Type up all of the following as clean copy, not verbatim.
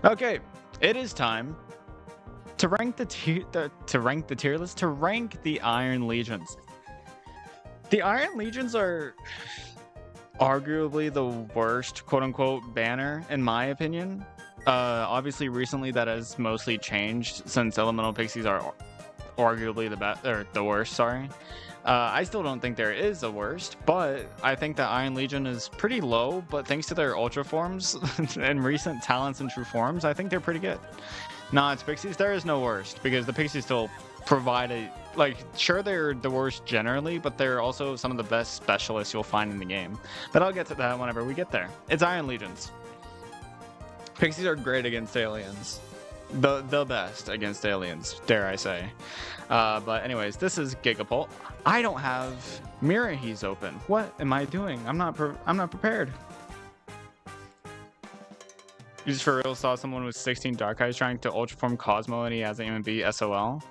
Okay, it is time to rank the tier list, to rank the Iron Legions. The Iron Legions are arguably the worst quote-unquote banner in my opinion. Obviously recently that has mostly changed since Elemental Pixies are arguably the worst, sorry. I still don't think there is a worst, but I think that Iron Legion is pretty low, but thanks to their Ultra forms and recent talents and true forms, I think they're pretty good. Nah, it's Pixies. There is no worst, because the Pixies still provide a, like, sure they're the worst generally, but they're also some of the best specialists you'll find in the game. But I'll get to that whenever we get there. It's Iron Legions. Pixies are great against aliens. The best against aliens, dare I say. But anyways, this is Gigapult. I don't have Mirahis open. What am I doing? I'm not prepared. You just for real saw someone with 16 Dark Eyes trying to Ultraform Cosmo and he hasn't even beat SOL?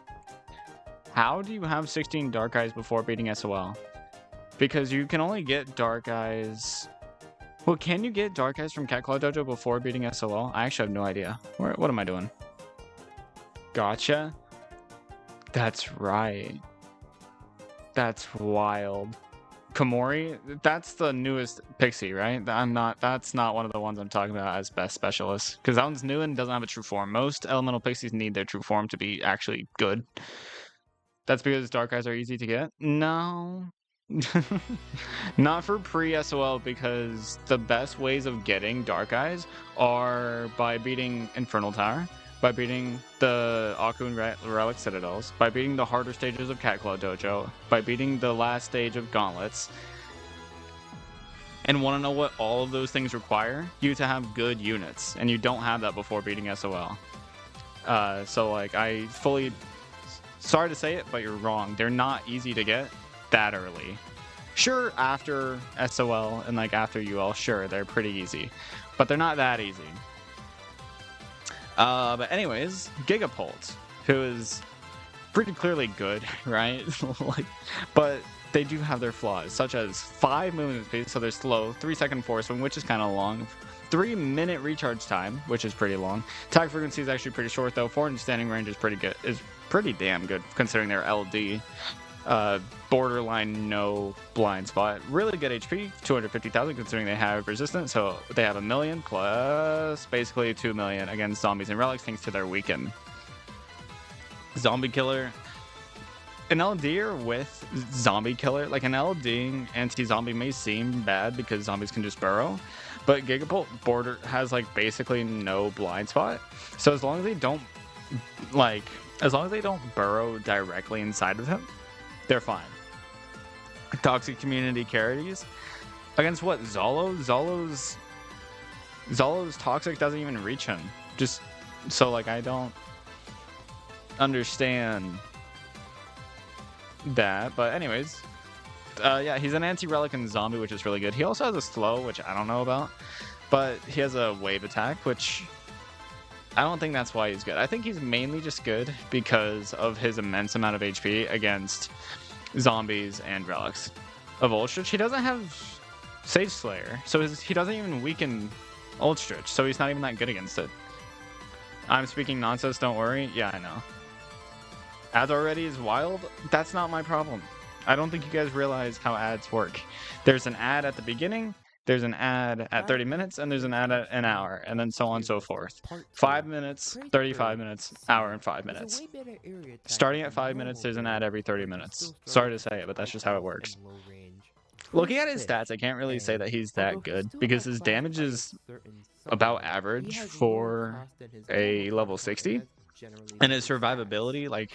How do you have 16 Dark Eyes before beating SOL? Because you can only get Dark Eyes... Well, can you get Dark Eyes from Cat Claw Dojo before beating SOL? I actually have no idea. What am I doing? Gotcha. That's right. That's wild. Komori, that's the newest Pixie, right? That's not one of the ones I'm talking about as best specialist. Because that one's new and doesn't have a true form. Most Elemental Pixies need their true form to be actually good. That's because Dark Eyes are easy to get? No. Not for pre-SOL, because the best ways of getting Dark Eyes are by beating Infernal Tower, by beating the Akun Relic Citadels, by beating the harder stages of Cat Claw Dojo, by beating the last stage of Gauntlets. And want to know what all of those things require? You to have good units, and you don't have that before beating SOL. So like, I fully... Sorry to say it, but you're wrong. They're not easy to get that early. Sure, after SOL and like after UL, sure, they're pretty easy. But they're not that easy. But anyways, Gigapult, who is pretty clearly good, right? But they do have their flaws, such as 5 movement speed, so they're slow, 3-second force swing, which is kind of long, 3-minute recharge time, which is pretty long. Attack frequency is actually pretty short though. 4 standing range is pretty damn good considering their LD. Borderline no blind spot. Really good HP, 250,000 considering they have resistance, so they have 1 million plus basically 2 million against zombies and relics thanks to their weaken. Zombie killer. An LD with zombie killer, like an LD anti-zombie may seem bad because zombies can just burrow, but Gigapult has like basically no blind spot. So as long as they don't burrow directly inside of him, they're fine. Toxic community carries against what? Zolo? Zolo's toxic doesn't even reach him. Just so like I don't understand that. But anyways, yeah, he's an anti-relic and zombie, which is really good. He also has a slow, which I don't know about, but he has a wave attack, which I don't think that's why he's good. I think he's mainly just good because of his immense amount of HP against zombies and relics. Of Ulstrich, he doesn't have Sage Slayer, so he doesn't even weaken Ulstrich, so he's not even that good against it. I'm speaking nonsense, don't worry. Yeah, I know. Ads already is wild? That's not my problem. I don't think you guys realize how ads work. There's an ad at the beginning, there's an ad at 30 minutes, and there's an ad at an hour, and then so on and so forth. 5 minutes, 35 minutes, hour and 5 minutes. Starting at 5 minutes, there's an ad every 30 minutes. Sorry to say it, but that's just how it works. Looking at his stats, I can't really say that he's that good, because his damage is about average for a level 60. And his survivability, like,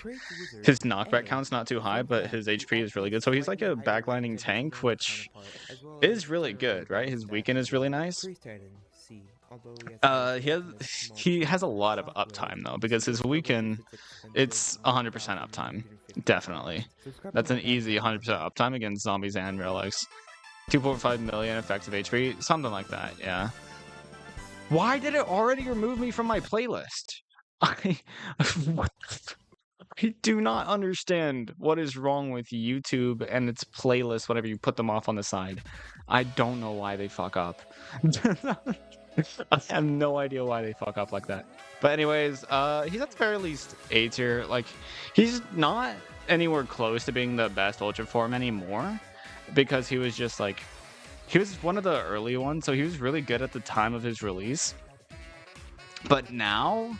his knockback count's not too high, but his HP is really good. So he's like a backlining tank, which is really good, right? His weaken is really nice. He has a lot of uptime, though, because his weaken, it's 100% uptime. Definitely. That's an easy 100% uptime against zombies and relics. 2.5 million effective HP, something like that, yeah. Why did it already remove me from my playlist? I do not understand what is wrong with YouTube and its playlists whenever you put them off on the side. I don't know why they fuck up. I have no idea why they fuck up like that. But anyways, he's at the very least A tier. Like, he's not anywhere close to being the best Ultra form anymore, because he was just like, he was one of the early ones, so he was really good at the time of his release. But now,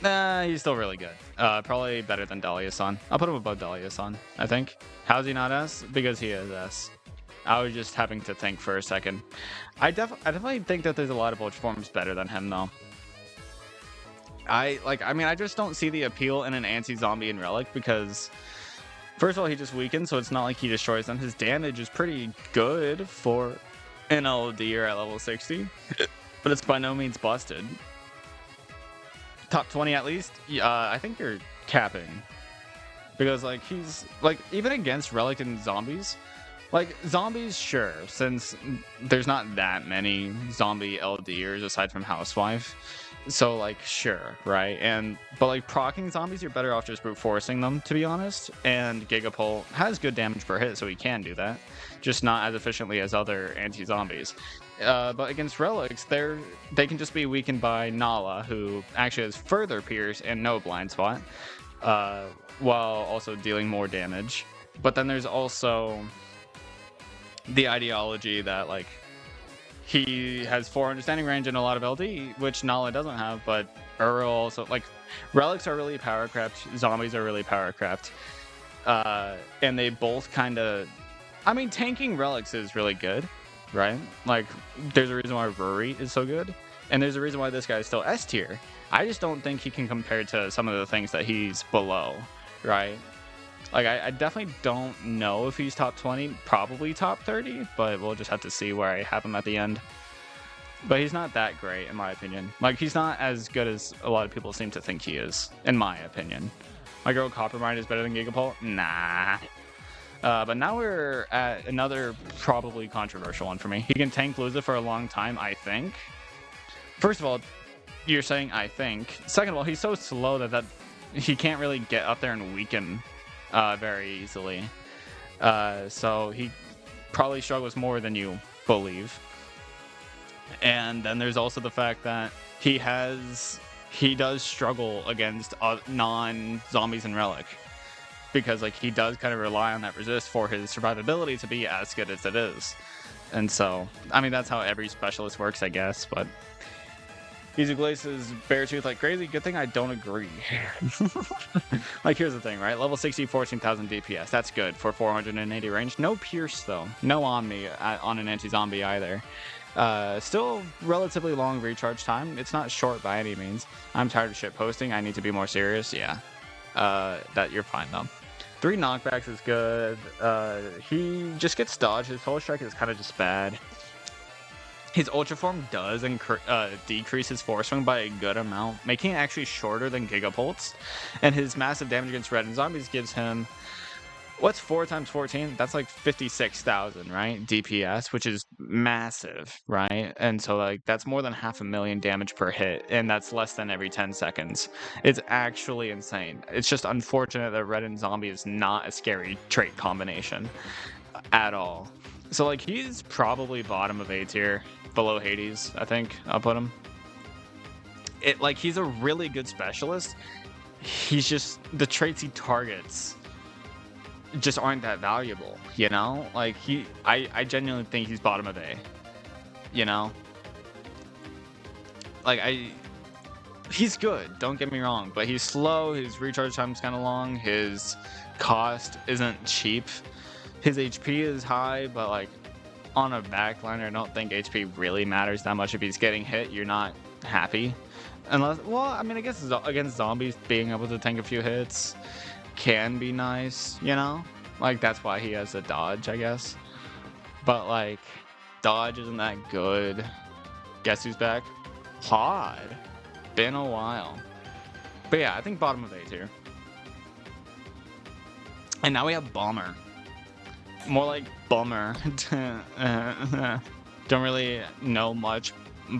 he's still really good. Probably better than Dahlia-san. I'll put him above Dahlia-san, I think. How's he not S? Because he is S. I was just having to think for a second. I definitely think that there's a lot of Ultra forms better than him, though. I mean, I just don't see the appeal in an anti-zombie in Relic, because first of all, he just weakens, so it's not like he destroys them. His damage is pretty good for an LD or at level 60, but it's by no means busted. Top 20 at least? I think you're capping. Because, like, he's, like, even against Relic and zombies, like, zombies, sure, since there's not that many zombie LDers aside from Housewife. So, like, sure, right? But, like, proccing zombies, you're better off just brute forcing them, to be honest. And Gigapult has good damage per hit, so he can do that. Just not as efficiently as other anti-zombies. But against Relics, they can just be weakened by Nala, who actually has further pierce and no blind spot, while also dealing more damage. But then there's also the ideology that, like, he has 4 understanding range and a lot of LD, which Nala doesn't have, but Earl also, like, Relics are really power crept, zombies are really power crept, and they both kind of, I mean, tanking Relics is really good, right? Like, there's a reason why Rory is so good, and there's a reason why this guy is still S tier. I just don't think he can compare to some of the things that he's below, right? Like, I definitely don't know if he's top 20, probably top 30, but we'll just have to see where I have him at the end. But he's not that great, in my opinion. Like, he's not as good as a lot of people seem to think he is, in my opinion. My girl Coppermine is better than Gigapult? Nah. But now we're at another probably controversial one for me. He can tank Luza for a long time, I think. First of all, you're saying I think. Second of all, he's so slow that he can't really get up there and weaken very easily. So he probably struggles more than you believe. And then there's also the fact that he does struggle against non-zombies in Relic. Because, like, he does kind of rely on that resist for his survivability to be as good as it is. And so, I mean, that's how every specialist works, I guess, but Easy Glaces bear tooth like crazy. Good thing I don't agree. Like, here's the thing, right? Level 60, 14,000 DPS. That's good for 480 range. No Pierce, though. No Omni on an anti-zombie either. Still relatively long recharge time. It's not short by any means. I'm tired of shit posting. I need to be more serious. Yeah. That you're fine, though. 3 knockbacks is good. He just gets dodged. His whole strike is kind of just bad. His Ultra Form does decrease his Force Swing by a good amount, making it actually shorter than Gigapult's. And his massive damage against Red and Zombies gives him, what's 4 times 14? That's like 56,000, right? DPS, which is massive, right? And so, like, that's more than 500,000 damage per hit, and that's less than every 10 seconds. It's actually insane. It's just unfortunate that Red and Zombie is not a scary trait combination at all. So, like, he's probably bottom of A tier, below Hades, I think I'll put him. Like, he's a really good specialist. He's just, the traits he targets just aren't that valuable, you know? Like, I genuinely think he's bottom of A, you know? Like, he's good, don't get me wrong, but he's slow, his recharge time's kind of long, his cost isn't cheap, his HP is high, but, like, on a backliner, I don't think HP really matters that much. If he's getting hit, you're not happy. Unless, well, I mean, I guess against zombies, being able to tank a few hits can be nice, you know? Like, that's why he has a dodge, I guess. But, like, dodge isn't that good. Guess who's back? Pod. Been a while. But yeah, I think bottom of A tier. And now we have Bomber. More like Bummer. Don't really know much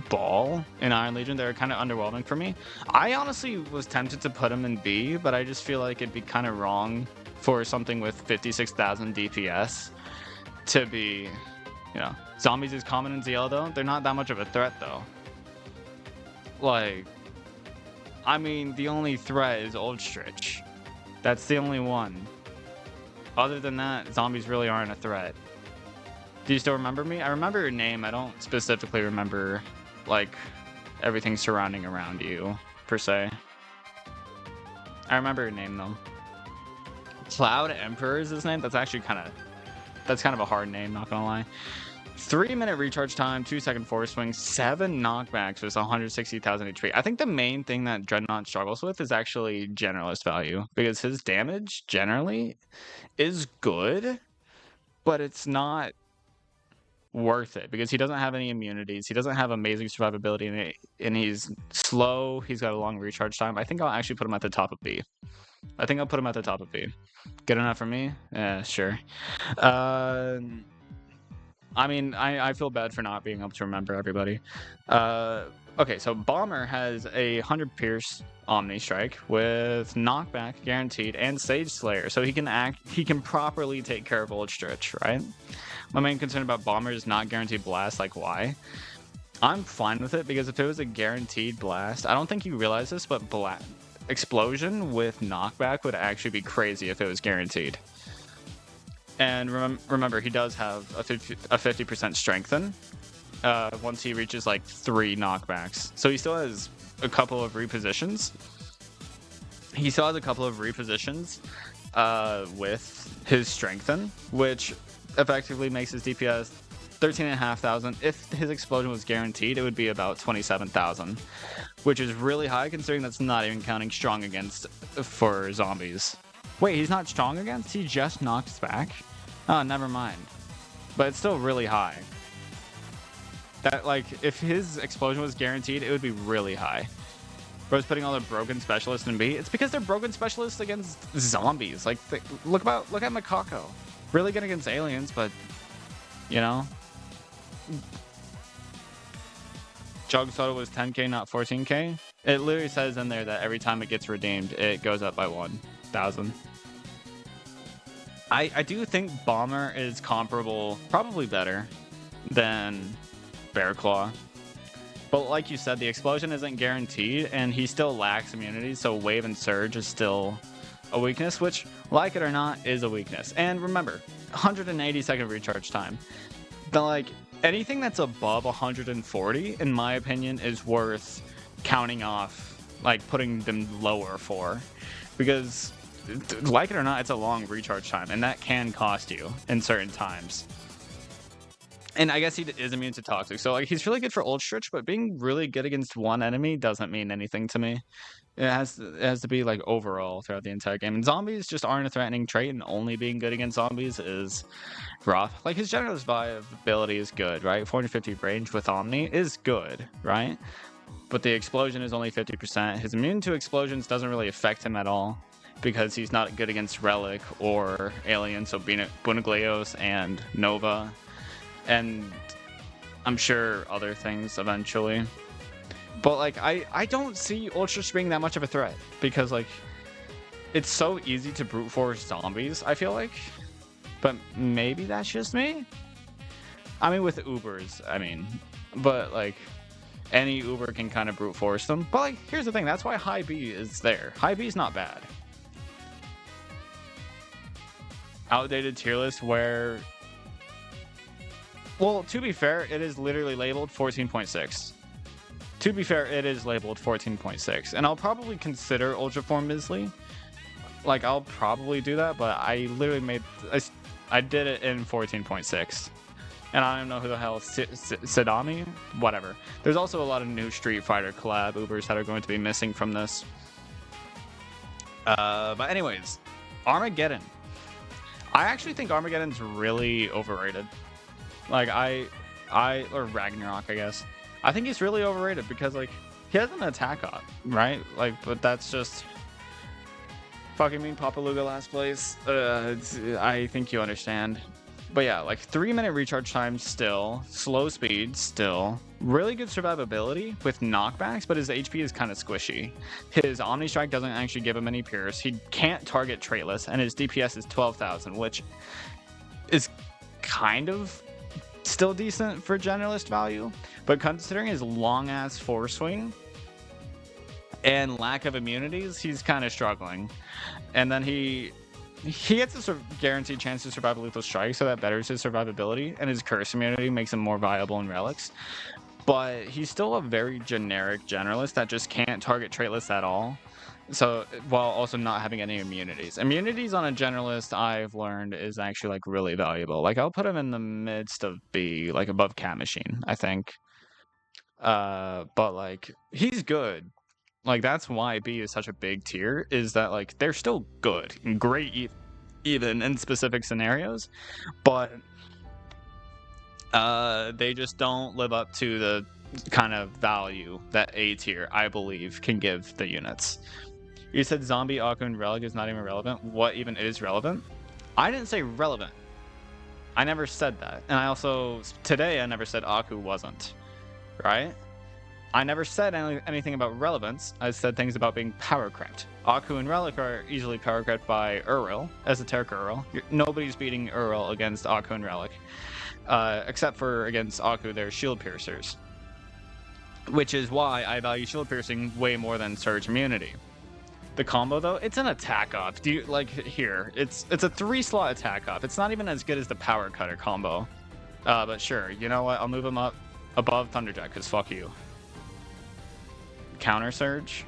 ball in Iron Legion. They're kind of underwhelming for me. I honestly was tempted to put him in B, but I just feel like it'd be kind of wrong for something with 56,000 DPS to be You know, zombies is common in ZL though. They're not that much of a threat though. Like, I mean, the only threat is Oldstrich. That's the only one. Other than that, zombies really aren't a threat. Do you still remember me? I remember your name. I don't specifically remember, like, everything surrounding around you, per se. I remember your name, though. Cloud Emperor is his name? That's actually kind of a hard name, not gonna lie. 3-minute recharge time, 2-second force swing, 7 knockbacks with 160,000 HP. I think the main thing that Drednot struggles with is actually generalist value, because his damage generally is good, but it's not worth it because he doesn't have any immunities. He doesn't have amazing survivability, and he's slow. He's got a long recharge time. I think I'll actually put him at the top of B. Good enough for me? Yeah, sure. I mean, I feel bad for not being able to remember everybody. Okay, so Bomber has a 100 Pierce Omni Strike with knockback guaranteed and Sage Slayer, so he can properly take care of Oldstrich, right? My main concern about Bomber is not guaranteed blast. Like, why? I'm fine with it because if it was a guaranteed blast, I don't think you realize this, but explosion with knockback would actually be crazy if it was guaranteed. And remember, he does have a 50% strengthen once he reaches like 3 knockbacks. So he still has a couple of repositions. With his strengthen, which effectively makes his DPS 13,500. If his explosion was guaranteed, it would be about 27,000, which is really high considering that's not even counting strong against for zombies. Wait, he's not strong against? He just knocks back? Oh, never mind. But it's still really high. That, like, if his explosion was guaranteed, it would be really high. Bro's putting all the broken specialists in B. It's because they're broken specialists against zombies. Like, look at Makako. Really good against aliens, but, you know. Jug Soda was 10k, not 14k. It literally says in there that every time it gets redeemed, it goes up by 1,000. I do think Bomber is comparable, probably better than Bear Claw. But like you said, the explosion isn't guaranteed, and he still lacks immunity, so Wave and Surge is still a weakness, which, like it or not, is a weakness. And remember, 180-second recharge time. Like, anything that's above 140, in my opinion, is worth counting off, like, putting them lower for. Because, like it or not, it's a long recharge time, and that can cost you in certain times. And I guess he is immune to Toxic, so like he's really good for Oldstrich, but being really good against one enemy doesn't mean anything to me. It has to be like overall throughout the entire game. And zombies just aren't a threatening trait, and only being good against zombies is rough. Like his general survivability is good, right? 450 range with Omni is good, right? But the explosion is only 50%. His immune to explosions doesn't really affect him at all because he's not good against Relic or Alien, so Bunagleos and Nova. And I'm sure other things eventually. But like I don't see Oldstrich being that much of a threat because like it's so easy to brute force zombies, I feel like. But maybe that's just me. I mean with Ubers, but like any Uber can kind of brute force them. But like here's the thing, that's why High B is there. High B is not bad. Outdated tier list where, well, to be fair, it is literally labeled 14.6. To be fair, it is labeled 14.6. And I'll probably consider Ultraform Misley. Like, I'll probably do that, but I literally I did it in 14.6. And I don't know who the hell Sadami? Whatever. There's also a lot of new Street Fighter collab Ubers that are going to be missing from this. But anyways, Armageddon. I actually think Armageddon's really overrated. Like, or Ragnarok, I guess. I think he's really overrated because, like, he has an attack up, right? Like, but that's just fucking mean Papaluga last place. I think you understand. But yeah, like 3-minute recharge time still, slow speed still, really good survivability with knockbacks, but his HP is kind of squishy. His Omni Strike doesn't actually give him any Pierce. He can't target traitless, and his DPS is 12,000, which is kind of still decent for generalist value, but considering his long-ass force swing and lack of immunities, he's kind of struggling. And then he gets a sort of guaranteed chance to survive a lethal strike, so that betters his survivability, and his curse immunity makes him more viable in relics. But he's still a very generic generalist that just can't target traitless at all. So, while also not having any immunities. Immunities on a generalist, I've learned, is actually, like, really valuable. Like, I'll put him in the midst of B, like, above Cat Machine, I think. But, like, he's good. Like, that's why B is such a big tier, is that, like, they're still good and great even in specific scenarios, but they just don't live up to the kind of value that A tier, I believe, can give the units. You said Zombie, Aku, and Relic is not even relevant. What even is relevant? I didn't say relevant. I never said that. And I also, today, I never said Aku wasn't. Right? I never said anything about relevance. I said things about being power crept. Aku and Relic are easily power crept by Uril, esoteric Uril. Nobody's beating Uril against Aku and Relic. Except for against Aku, they're shield piercers. Which is why I value shield piercing way more than surge immunity. The combo, though, it's an attack up. Do you like here? It's a 3-slot attack up. It's not even as good as the power cutter combo. But sure, you know what? I'll move him up above Thunderjack because fuck you. Counter surge.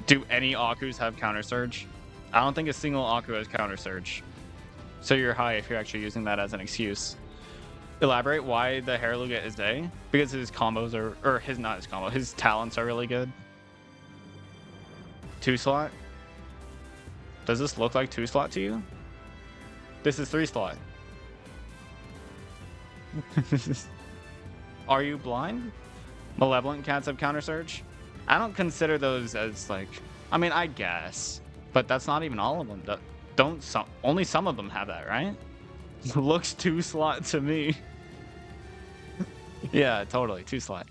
Do any Akus have counter surge? I don't think a single Aku has counter surge. So you're high if you're actually using that as an excuse. Elaborate why the Hairluga is A? Because his combos are, or his not his combo, his talents are really good. 2-slot? Does this look like 2-slot to you? This is 3-slot. Are you blind? Malevolent cats have counter surge? I don't consider those as like, I mean, I guess, but that's not even all of them. Only some of them have that, right? Looks 2-slot to me. Yeah, totally 2-slot.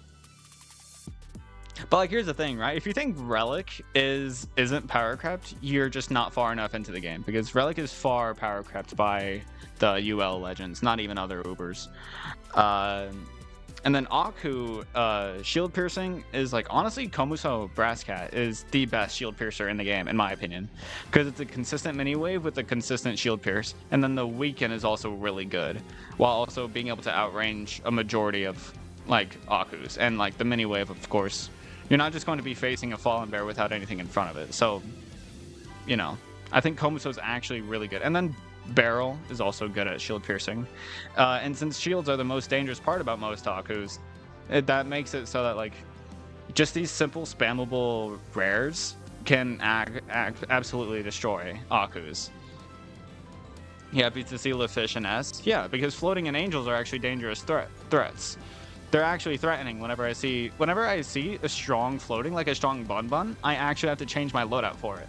But like, here's the thing, right? If you think Relic isn't power crept, you're just not far enough into the game, because Relic is far power crept by the UL legends, not even other Ubers. And then Aku, shield piercing is like, honestly, Komuso Brasscat is the best shield piercer in the game, in my opinion, because it's a consistent mini wave with a consistent shield pierce, and then the weaken is also really good, while also being able to outrange a majority of like Akus, and like the mini wave, of course. You're not just going to be facing a Fallen Bear without anything in front of it. So, you know, I think Komuso is actually really good. And then Barrel is also good at shield piercing. And since shields are the most dangerous part about most Akus, that makes it so that, like, just these simple spammable rares can absolutely destroy Akus. Yeah, happy to see Lefish and S. Yeah, because floating and angels are actually dangerous threats. They're actually threatening whenever I see a strong floating, like a strong bun, I actually have to change my loadout for it.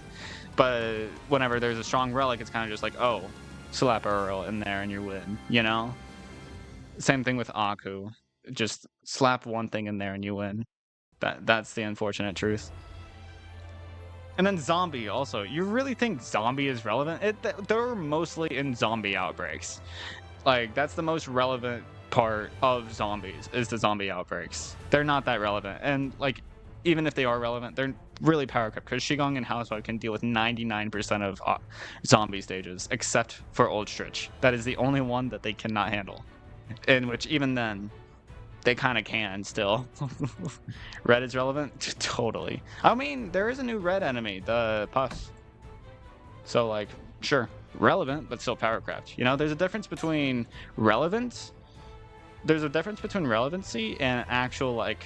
But whenever there's a strong relic, it's kind of just like, oh, slap Uril in there and you win, you know? Same thing with Aku. Just slap one thing in there and you win. That's the unfortunate truth. And then Zombie also. You really think Zombie is relevant? They're mostly in zombie outbreaks. Like, that's the most relevant part of zombies, is the zombie outbreaks. They're not that relevant. And, like, even if they are relevant, they're really power crept, because Shigong and Housewife can deal with 99% of zombie stages, except for Old Stritch. That is the only one that they cannot handle. In which, even then, they kind of can still. Red is relevant? Totally. I mean, there is a new red enemy, the Puff. So, like, sure, relevant, but still power crept. You know, there's a difference between relevance. There's a difference between relevancy and actual, like,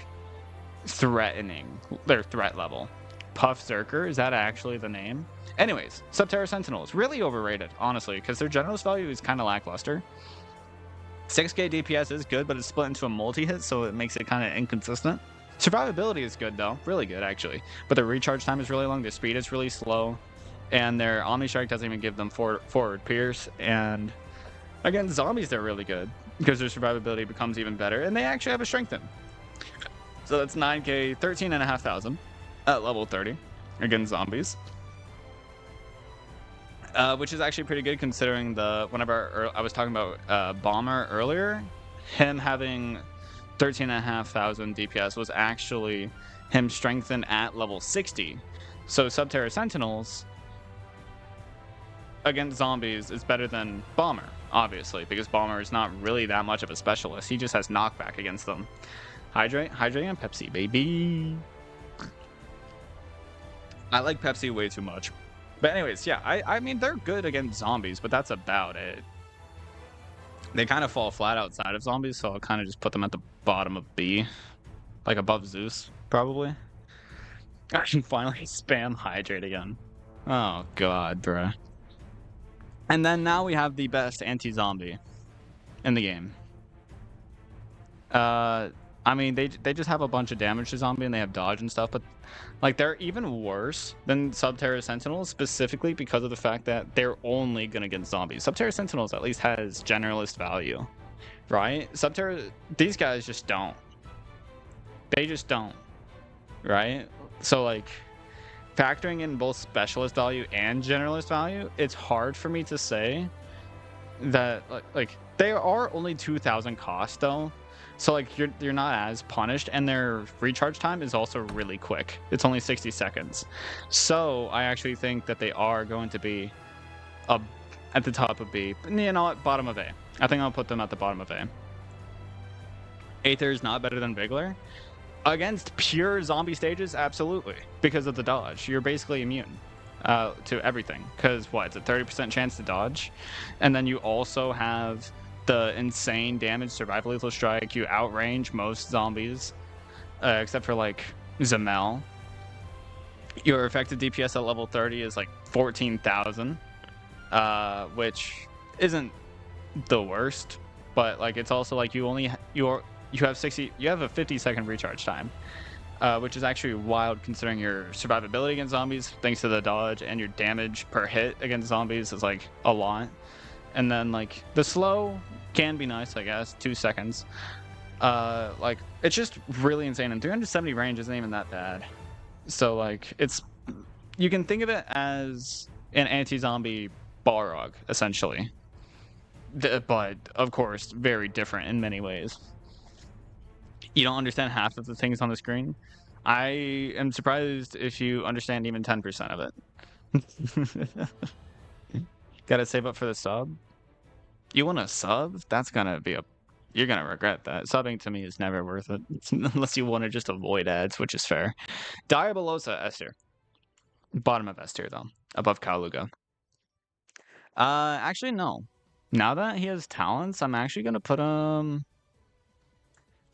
threatening, their threat level. Puff Zerker, is that actually the name? Anyways, Subterra Sentinel is really overrated, honestly, because their generalist value is kind of lackluster. 6k DPS is good, but it's split into a multi-hit, so it makes it kind of inconsistent. Survivability is good, though. Really good, actually. But their recharge time is really long, their speed is really slow, and their Omni Strike doesn't even give them forward pierce. And again, zombies, they're really good, because their survivability becomes even better, and they actually have a strengthen. So that's 9k, 13,500 at level 30 against zombies. which is actually pretty good considering whenever I was talking about Bomber earlier, him having 13,500 DPS was actually him strengthened at level 60. So Subterra Sentinels against zombies is better than Bomber, obviously, because Bomber is not really that much of a specialist. He just has knockback against them. Hydrate, and Pepsi, baby. I like Pepsi way too much. But anyways, yeah, I mean, they're good against zombies, but that's about it. They kind of fall flat outside of zombies, so I'll kind of just put them at the bottom of B. Like above Zeus, probably. I can finally spam Hydrate again. Oh, God, bruh. And then now we have the best anti-zombie in the game. I mean, they just have a bunch of damage to zombie and they have dodge and stuff, but like they're even worse than Subterra Sentinels specifically because of the fact that they're only good against zombies. Subterra Sentinels at least has generalist value, right? These guys just don't. They just don't, right? So like factoring in both specialist value and generalist value, it's hard for me to say that like they are only 2,000 cost though. So like you're not as punished, and their recharge time is also really quick. It's only 60 seconds. So I actually think that they are going to be at the top of B. You know what? Bottom of A. I think I'll put them at the bottom of A. Aether is not better than Vigler. Against pure zombie stages, absolutely. Because of the dodge. You're basically immune to everything. Because what? It's a 30% chance to dodge. And then you also have the insane damage, survival lethal strike. You outrange most zombies, except for like Zamel. Your effective DPS at level 30 is like 14,000, which isn't the worst, but like it's also like you have a 50-second recharge time, which is actually wild considering your survivability against zombies thanks to the dodge, and your damage per hit against zombies is like a lot. And then like the slow can be nice, I guess, 2 seconds. Like it's just really insane, and 370 range isn't even that bad. So like you can think of it as an anti-zombie Balrog essentially, but of course very different in many ways. You don't understand half of the things on the screen. I am surprised if you understand even 10% of it. Gotta save up for the sub. You want a sub? That's gonna be you're gonna regret that. Subbing to me is never worth it. Unless you want to just avoid ads, which is fair. Diabolosa, S tier. Bottom of S tier, though. Above Kaluga. Actually, no. Now that he has talents, I'm actually gonna put him...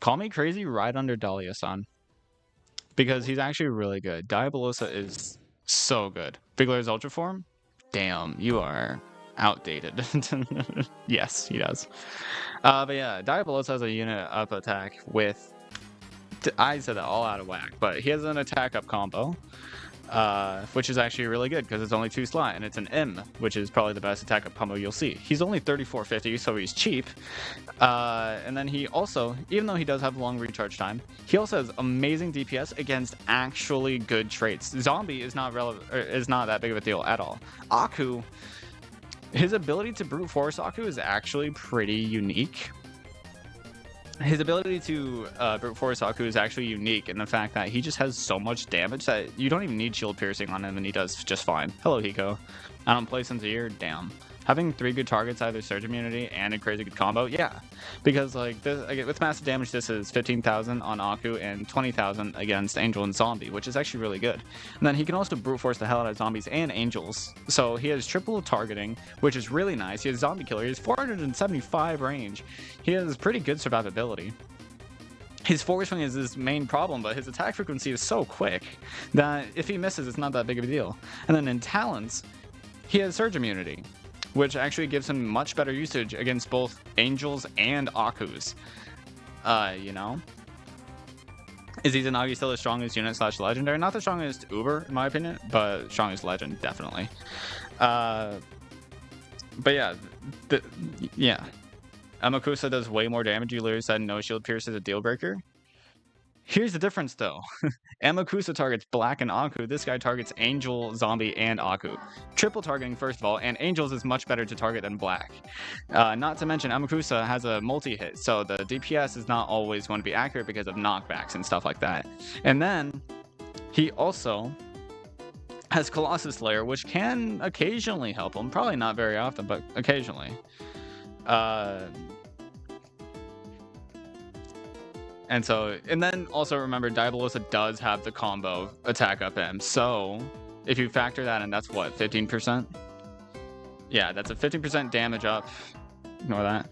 Call me crazy, right under Dahlia-san. Because he's actually really good. Diabolosa is so good. Vigler's Ultra Form? Damn, you are outdated. Yes, he does. But yeah, Diabolosa has a unit up attack with... I said that all out of whack, but he has an attack up combo, which is actually really good because it's only 2 slot, and it's an M, which is probably the best attack up combo you'll see. He's only 3450, so he's cheap. And then he also, even though he does have long recharge time, he also has amazing DPS against actually good traits. Zombie is not that big of a deal at all. Aku, his ability to brute force Aku is actually pretty unique. His ability to brute force Aku is actually unique in the fact that he just has so much damage that you don't even need shield piercing on him, and he does just fine. Hello, Hiko. I don't play since a year. Damn. Having 3 good targets, either surge immunity and a crazy good combo, yeah. Because like with massive damage, this is 15,000 on Aku and 20,000 against Angel and Zombie, which is actually really good. And then he can also brute force the hell out of zombies and angels. So he has triple targeting, which is really nice. He has zombie killer. He has 475 range. He has pretty good survivability. His forward swing is his main problem, but his attack frequency is so quick that if he misses, it's not that big of a deal. And then in talents, he has surge immunity, which actually gives him much better usage against both angels and Akus. You know? Is Izanagi still the strongest unit / legendary? Not the strongest Uber, in my opinion, but strongest legend, definitely. But yeah, Amakusa does way more damage. You literally said no shield pierce is a deal breaker. Here's the difference, though. Amakusa targets Black and Aku. This guy targets Angel, Zombie, and Aku. Triple targeting, first of all, and Angels is much better to target than Black. Not to mention, Amakusa has a multi-hit, so the DPS is not always going to be accurate because of knockbacks and stuff like that. And then, he also has Colossus Slayer, which can occasionally help him. Probably not very often, but occasionally. And then also remember, Diabolosa does have the combo attack up him. So if you factor that in, that's what, 15%? Yeah, that's a 15% damage up. Ignore that.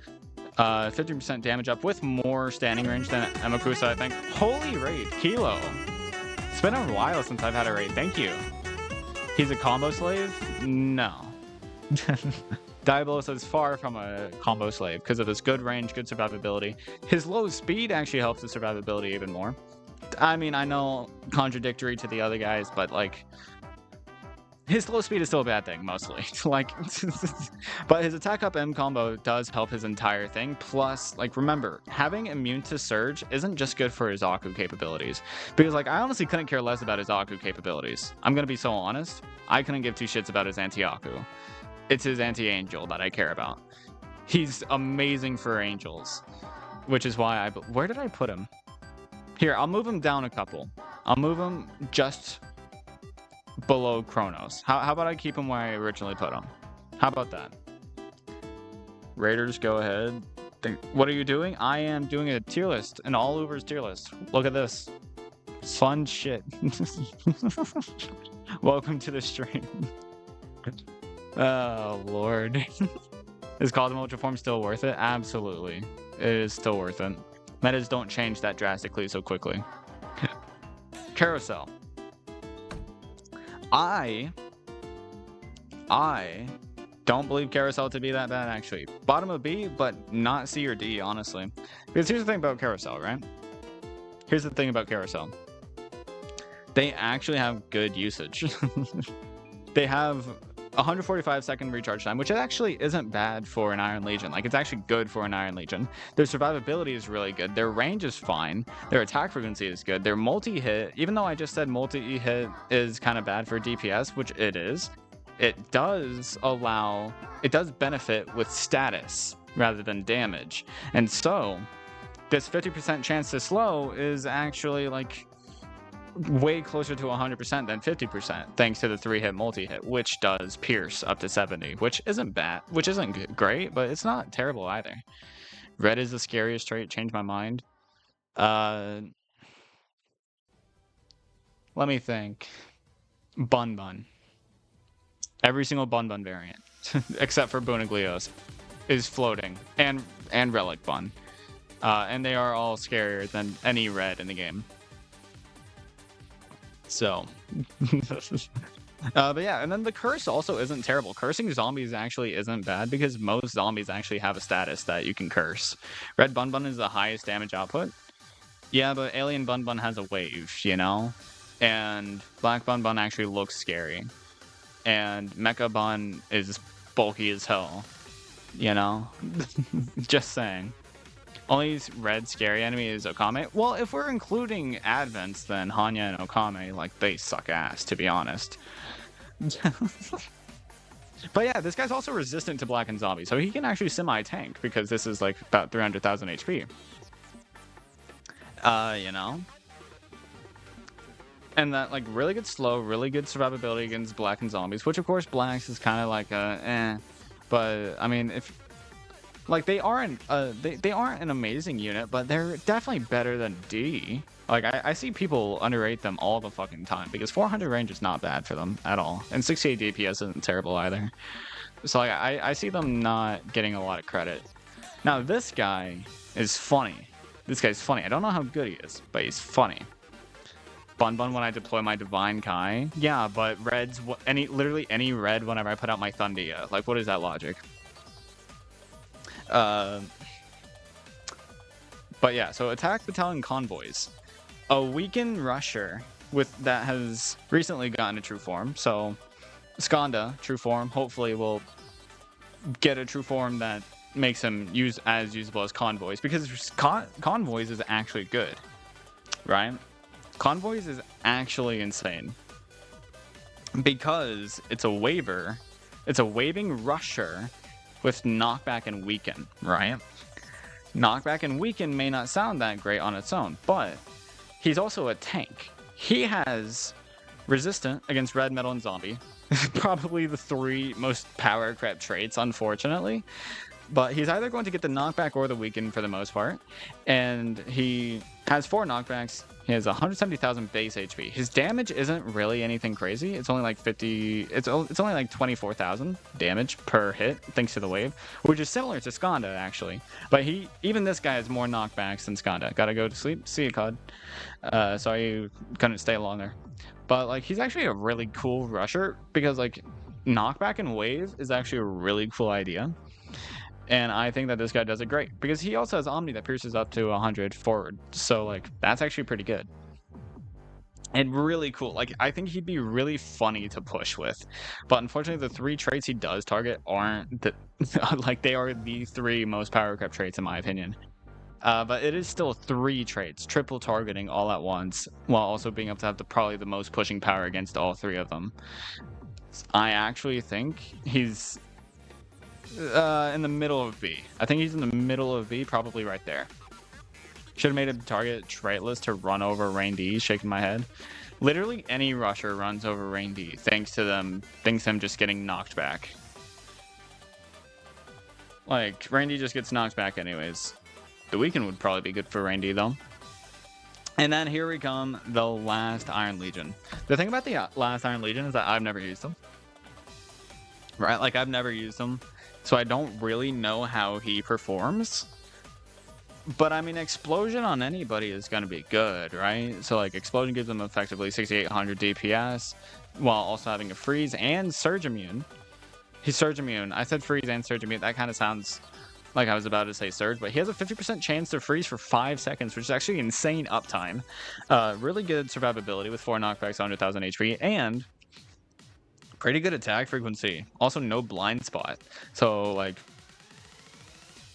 15% damage up with more standing range than Amakusa, I think. Holy raid, Kilo. It's been a while since I've had a raid. Thank you. He's a combo slave? No. Diabolosa is far from a combo slave because of his good range, good survivability. His low speed actually helps the survivability even more. I mean, I know contradictory to the other guys, but like his low speed is still a bad thing mostly. Like, but his attack up M combo does help his entire thing. Plus, like, remember, having immune to surge isn't just good for his Aku capabilities, because like I honestly couldn't care less about his Aku capabilities. I'm gonna be so honest. I couldn't give two shits about his anti-Aku. It's his anti-angel that I care about. He's amazing for angels, which is why where did I put him? Here, I'll move him down a couple. I'll move him just below Kronos. How about I keep him where I originally put him? How about that? Raiders, go ahead. What are you doing? I am doing a tier list, an all-overs tier list. Look at this. Fun shit. Welcome to the stream. Oh, Lord. Is Cosmo Ultra Form still worth it? Absolutely. It is still worth it. Metas don't change that drastically so quickly. Carousel. I don't believe Carousel to be that bad, actually. Bottom of B, but not C or D, honestly. Because here's the thing about Carousel, right? Here's the thing about Carousel. They actually have good usage. They have 145-second recharge time, which actually isn't bad for an Iron Legion. Like, it's actually good for an Iron Legion. Their survivability is really good. Their range is fine. Their attack frequency is good. Their multi-hit, even though I just said multi-hit is kind of bad for DPS, which it is, it does benefit with status rather than damage. And so, this 50% chance to slow is actually, like, way closer to 100% than 50% thanks to the 3-hit multi-hit, which does pierce up to 70, which isn't bad, which isn't great, but it's not terrible either. Red is the scariest trait. Change my mind. Let me think. Bun Bun. Every single Bun Bun variant except for Bunaglios is floating, and Relic Bun, and they are all scarier than any red in the game. So, but yeah, and then the curse also isn't terrible. Cursing zombies actually isn't bad because most zombies actually have a status that you can curse. Red Bun Bun is the highest damage output. Yeah, but Alien Bun Bun has a wave, you know? And Black Bun Bun actually looks scary. And Mecha Bun is bulky as hell, you know? Just saying. Only red scary enemy is Okame. Well, if we're including Advents, then Hanya and Okame, like, they suck ass, to be honest. But yeah, this guy's also resistant to Black and Zombie, so he can actually semi-tank, because this is, like, about 300,000 HP. You know? And that, like, really good slow, really good survivability against Black and Zombies, which, of course, Blacks is kind of like But, I mean, if... Like, they aren't an amazing unit, but they're definitely better than D. Like, I see people underrate them all the fucking time, because 400 range is not bad for them at all. And 68 DPS isn't terrible either. So, like, I see them not getting a lot of credit. Now, this guy is funny. This guy's funny. I don't know how good he is, but he's funny. Bun Bun when I deploy my Divine Kai? Yeah, but reds, literally any red whenever I put out my Thundia. Like, what is that logic? But yeah, so Attack Battalion Convoys. A weakened rusher that has recently gotten a true form. So Skanda, true form, hopefully will get a true form that makes him as usable as Convoys, because Convoys is actually good. right? Convoys is actually insane because it's a waver. It's a waving rusher with knockback and weaken, right? Knockback and weaken may not sound that great on its own, but he's also a tank. He has resistant against red, metal, and zombie. Probably the 3 most power crept traits, unfortunately. But he's either going to get the knockback or the weaken for the most part. And he has 4 knockbacks. He has 170,000 base HP. His damage isn't really anything crazy. It's only like 50... It's only like 24,000 damage per hit, thanks to the wave. Which is similar to Skanda, actually. But even this guy has more knockbacks than Skanda. Gotta go to sleep. See you, COD. Sorry you couldn't stay longer. But, like, he's actually a really cool rusher. Because, like, knockback and wave is actually a really cool idea. And I think that this guy does it great because he also has Omni that pierces up to 100 forward. So, like, that's actually pretty good. And really cool. Like, I think he'd be really funny to push with. But unfortunately, the 3 traits he does target aren't like, they are the 3 most power crept traits in my opinion. But it is still 3 traits, triple targeting all at once, while also being able to have probably the most pushing power against all 3 of them. I actually think he's in the middle of B. I think he's in the middle of B, probably right there. Should have made a target traitless to run over Rain D, shaking my head. Literally any rusher runs over Rain D, thanks to him just getting knocked back. Like, Rain D just gets knocked back anyways. The weekend would probably be good for Rain D, though. And then here we come, the last Iron Legion. The thing about the last Iron Legion is that I've never used them. Right? Like, I've never used them. So I don't really know how he performs. But I mean, Explosion on anybody is going to be good, right? So like Explosion gives him effectively 6,800 DPS while also having a freeze and Surge Immune. He's Surge Immune. I said freeze and Surge Immune. That kind of sounds like I was about to say Surge, but he has a 50% chance to freeze for 5 seconds, which is actually insane uptime. Really good survivability with 4 knockbacks, 100,000 HP, and pretty good attack frequency. Also, no blind spot. So, like,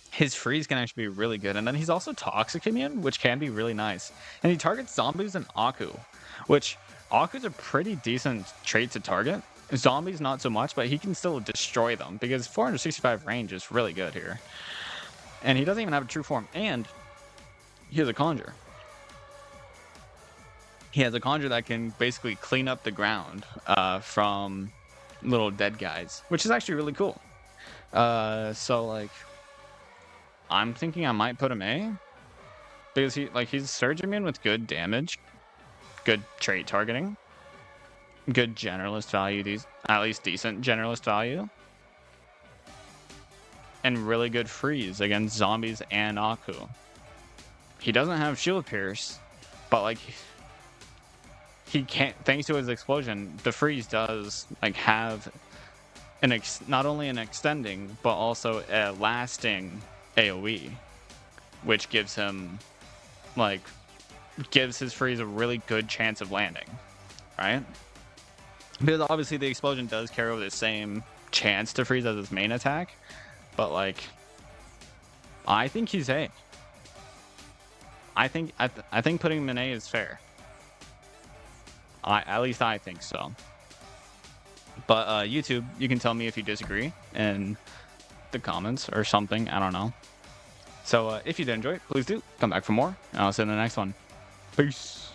his freeze can actually be really good. And then he's also Toxic Immune, which can be really nice. And he targets zombies and Aku, which Aku's a pretty decent trait to target. Zombies, not so much, but he can still destroy them because 465 range is really good here. And he doesn't even have a true form. And he has a Conjure. He has a Conjure that can basically clean up the ground from little dead guys, which is actually really cool. So like, I'm thinking I might put him A because he's Surge Immune with good damage, good trait targeting, good generalist value, at least decent generalist value, and really good freeze against zombies and Aku. He doesn't have Shield Pierce, but like he can't, thanks to his explosion, the freeze does like have not only an extending but also a lasting AoE, which gives him gives his freeze a really good chance of landing, right? Because obviously the explosion does carry over the same chance to freeze as his main attack, but like I think he's A. I think putting him in A is fair. At least I think so. But YouTube, you can tell me if you disagree in the comments or something. I don't know. So if you did enjoy it, please do come back for more, and I'll see you in the next one. Peace.